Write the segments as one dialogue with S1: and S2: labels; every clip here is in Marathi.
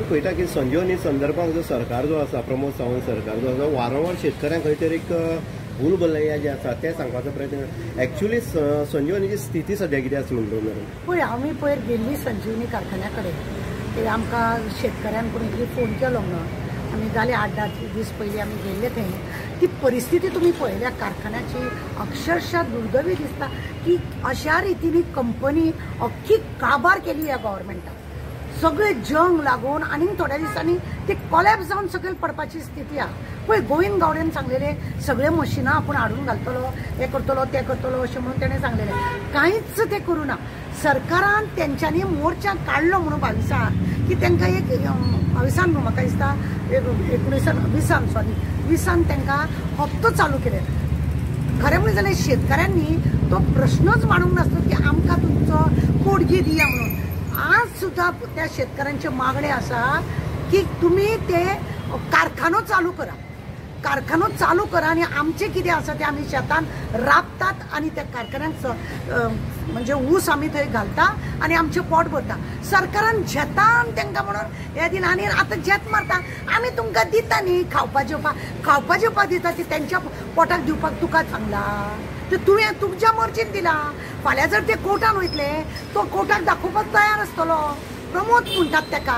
S1: पळयता की संजीवनी संदर्भात जो सरकार जो आसा प्रमोद सावंत सरकार जो आसा वारंवार शेतकऱ्यांक खंय तरी एक भूल भुलैया जे आसा ते सांगपाचो प्रयत्न एक्चुअली संजीवनीची स्थिती सध्या कितें आसा म्हणून
S2: पळय आमी पयर गेल्ली संजीवनी कारखान्या कडेन ते आमकां शेतकऱ्यान कोणी तरी फोन केलो म्हणून आमी जाले 8-10 दीस पयलीं आमी गेल्ले थंय ती परिस्थिती तुम्ही पळयल्या कारखान्याची अक्षरशः दुर्दैवी दिसता की अशा रितीनी कंपनी अख्खी काबार केली ह्या गव्हर्मेंटान सगळे जंग लागून आनी थोड्या दिसांनी ते कोलॅप्स जावन सकयल पडपाची स्थिती आहा पळय गोविंद गावडेन सांगलेले सगळे मशिनां आपूण हाडून घालतलो हे करतलो ते करतलो अशें म्हणून तेणें सांगलेले कांयच ते करूना सरकारान तेंच्यांनी मोर्चा काडलो म्हणून 22 की तांकां एक 22 न्हू म्हाका दिसता 20 तांकां हप्तो चालू केले खरें म्हणलें जाल्यार शेतकऱ्यांनी तो प्रश्नच मांडूंक नासलो की आमकां तुमचो पोडगी दिया म्हणून आज सुद्धा त्या शेतकऱ्यांचे मागणे आसा की तुम्ही ते कारखानो चालू करा आणि आमचे कितें आसा ते आमी शेतान राबतात आणि त्या कारखान्यांक म्हणजे ऊस आमी थंय घालता आणि आमचे पोट भरता सरकारान जेतान तांकां म्हणून हे दिना आनी आतां जेत मारता आमी तुमकां दिता न्ही खावपा जेवपा दिता ती तेंच्या पोटाक दिवपाक तुका सांगला ते तुवें तुमच्या मर्जीन दिला फाल्यां जर ते कोर्टान वयतले तो कोर्टाक दाखोवपाक तयार आसतलो प्रमोद म्हणटात ताका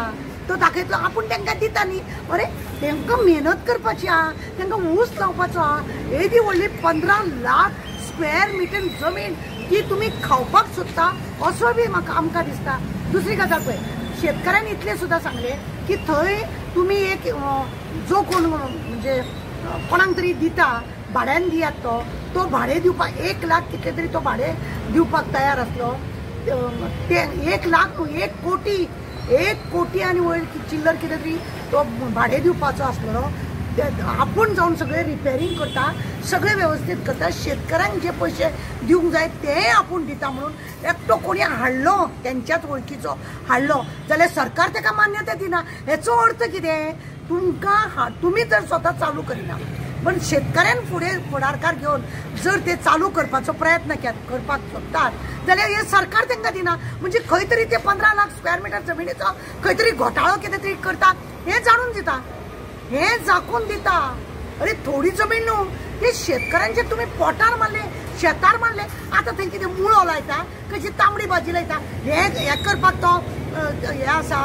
S2: तो दाखयतलो आपूण तांकां दिता न्ही अरे तांकां मेहनत करपाची आहा तांकां ऊस लावपाचो आहा एदी व्हडली 15 लाख स्क्वेअर मिटर जमीन ती तुमी खावपाक सोदता असो बी म्हाका आमकां दिसता दुसरी गजाल पळय शेतकऱ्यांनी इतले सुद्दां सांगले की थंय तुमी एक जो कोण म्हणजे कोणाक तरी दिता भाड्यान दियात तो भाडे दिवपाक 1 लाख कितले तरी तो भाडे दिवपाक तयार आसलो ते 1 लाख 1 कोटी आनी वयर चिल्लर कितें तरी तो भाडे दिवपाचो आसलो आपूण जावन सगळे रिपेरिंग करता सगळे व्यवस्थित करता शेतकऱ्यांक जे पयशे दिवंक जाय ते आपूण दिता म्हणून एकटो कोणी हाडलो त्यांच्याच वळखीचो हाडलो जाल्यार सरकार ताका मान्यता दिना हेचो अर्थ कितें तुमकां तुमी जर स्वता चालू करिना पण शेतकऱ्यान फुडारकार घेवन जर ते चालू करपाचो प्रयत्न करपाक सोदतात जाल्यार हे सरकार तांकां दिना म्हणजे खंय तरी ते 15 लाख स्क्वेअर मिटर जमिनीचो खंय तरी घोटाळो कितें तरी करतात हे जाणून दिता हे झाकून दिता अरे थोडी जमीन न्हू ते शेतकऱ्यांचे तुम्ही पोटार मारले शेतार मारले आता थंय कितें मुळो लायता कशी तांबडी भाजी लायता हे करपाक तो हे आसा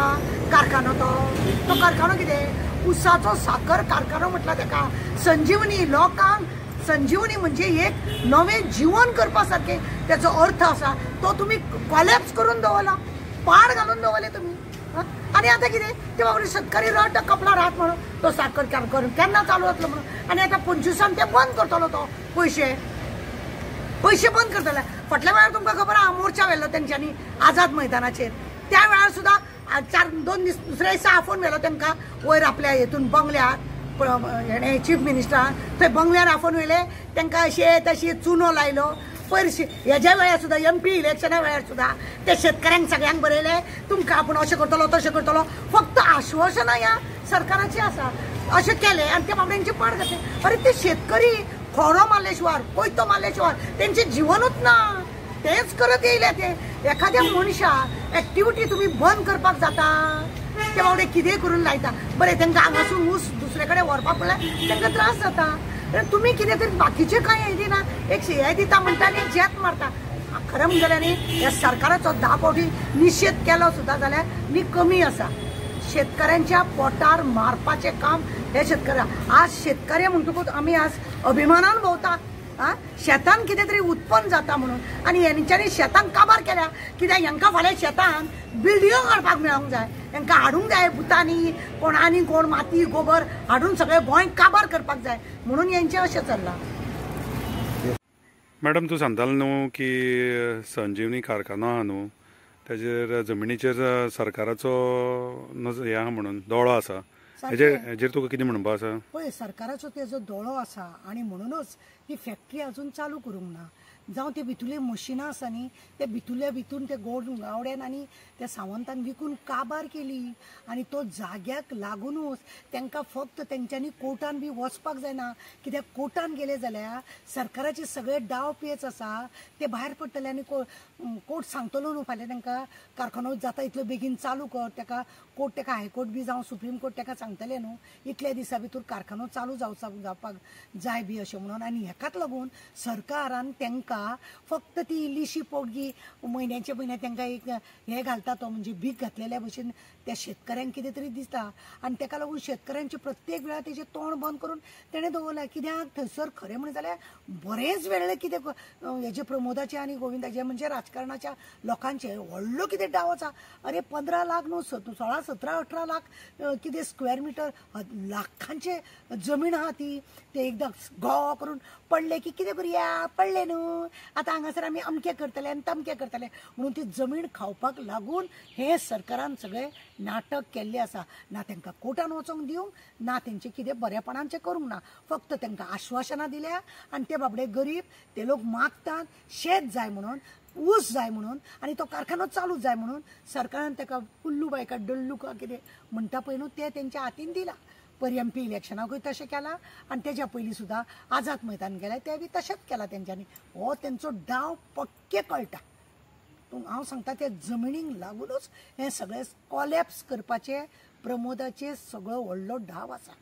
S2: कारखानो तो कारखानो कितें उसाचो साखर कारखानो म्हटला ताका संजीवनी लोकांक संजीवनी म्हणजे एक नवें जीवन करपा सारखे त्याचो अर्थ आसा तो तुम्ही कॉलॅप्स करून दवरला पाड घालून दवरले तुम्ही आणि आता कितें ते बाबा शेतकरी रट कपला राहत म्हणून तो साखर कारखानो केन्ना चालू जातलो म्हणून आणि आता 25 ते बंद करतलो तो पैसे बंद करतले फाटल्या वेळार तुमकां खबर आहा मोर्चा व्हेल्लो तेंच्यांनी आझाद मैदानाचेर त्या वेळार सुद्दां 2 दीस दुसऱ्या दिसा आफोवन व्हेलो तांकां वयर आपल्या हेतून बंगल्यार हेणे चीफ मिनिस्टरान थंय बंगल्यार आफोवन व्हेले तांकां अशें तशें चुनो लायलो पयर हेज्या वेळार सुद्दां MP इलेक्शना वेळार सुद्दां ते शेतकऱ्यांक सगळ्यांक बरयले तुमकां आपूण अशें करतलो तशें करतलो फक्त आश्वासनां ह्या सरकाराची आसा अशें केलें आनी ते बाबड्यांची पाड घातली अरे ते शेतकरी खोरो मारले शिवाय कोयतो मारले शिवाय तेंचें जिवनूच ना तेच करत येयले ते एखाद्या मनशाक एक्टिविटी तुम्ही बंद करपाक जाता ते बाबडे कितेंय करून लायता बरें तांकां हांगासून ऊस दुसरे कडेन व्हरपाक म्हणल्यार तांकां त्रास जाता तुम्ही कितें तरी बाकीचे कांय हे दिना एक हे दिता म्हणटा आनी जेत मारता खरें म्हणलें जाल्यार न्ही ह्या सरकाराचो 10 फावटी निशेध केलो सुद्दां जाल्यार न्ही कमी आसा शेतकऱ्यांच्या पोटार मारपाचें काम हे शेतकऱ्या आज शेतकरी म्हणटकूच आमी आज अभिमानान भोंवता शेतान कितें तरी उत्पन्न जाता म्हणून आनी हेंच्यांनी शेतांक काबार केल्या कित्याक हांकां फाल्यां शेतान बिल्डिंगो काडपाक मेळोंक जाय हांकां हाडूंक जाय बुतांनी कोण माती गोबर हाडून सगळे गोंय काबार करपाक जाय म्हणून हेंचें अशें चल्लां.
S3: मॅडम तूं सांगतालो न्हू की संजीवनी कारखानो आहा न्हू ताजेर जमनीचेर सरकाराचो हे आहा म्हणून दोळो आसा हेजेर तुका कितें म्हणपा आसा?
S2: पळय, सरकाराचो तेजो दोळो आसा आनी म्हणूनच ही फॅक्टरी अजून चालू करूंक ना. जावं ते भितुले मशिनां आसा न्ही, ते भितुल्या भितून ते गावड्यान आनी त्या सावंतान विकून काबार केली आनी तो जाग्याक लागूनच तांकां फक्त तेंच्यांनी कोर्टान बी वचपाक जायना. कित्याक कोर्टान गेले जाल्यार सरकाराचे सगळे डाव पेच आसा ते भायर पडटले आनी कोर्ट सांगतलो न्हू फाल्यां तांकां कारखानो जाता इतलो बेगीन चालू कर. ताका कोर्ट, ताका हायकोर्ट बी जावं सुप्रीम कोर्ट ताका सांगतले न्हू इतल्या दिसा भितर कारखानो चालू जावपाक जाय बी अशें म्हणून. आनी हेकाच लागून सरकारान तांकां फक्त ती इल्लीशी पोटगी म्हयन्याचे म्हयने तांकां एक हे घालता तो म्हणजे भीक घातलेल्या भशेन त्या शेतकऱ्यांक कितें तरी दिसता. आनी ताका लागून शेतकऱ्यांचे प्रत्येक वेळार तेजें तोंड बंद करून तेणें दवरला. कित्याक थंयसर खरें म्हणलें जाल्यार बरेंच वेळें कितें हेजे प्रमोदाचे आनी गोविंदाचे म्हणजे राजकारणाच्या लोकांचे व्हडलो कितें डाव आसा. अरे 15 लाख न्हू 16, 17, 18 लाख कितें स्क्वेअर मिटर लाखांचे जमीन आहा ती. ते एकदां गो करून पडले की कितें करुया, पडले न्हू आतां हांगासर आमी अमकें करतले आनी तमकें करतले म्हणून ती जमीन खावपाक लागून हे सरकारान सगळें नाटक केल्लें आसा. ना तांकां कोर्टान वचोंक दिवंक ना तेंचे कितें बरेपणाचें करूंक ना. फक्त तांकां आश्वासनां दिल्या आनी ते बाबडे गरीब ते लोक मागतात शेत जाय म्हणून, ऊस जाय म्हणून आनी तो कारखानो चालू जाय म्हणून सरकारान ताका कुल्लू बाय का डल्लू का कितें म्हणटा पळय न्हू तें तेंच्या हातीन दिलां. पयर MP इलेक्शनाकूय तशें केलां आनी तेज्या पयलीं सुद्दां आझाद मैदान गेले ते बी तशेंच केलां तेंच्यांनी. हो तेंचो डाव पक्के कळटा. पूण हांव सांगता ते जमिनीक लागूनच हें सगळें कॉलॅप्स करपाचे प्रमोदाचे सगळो व्हडलो डाव आसा.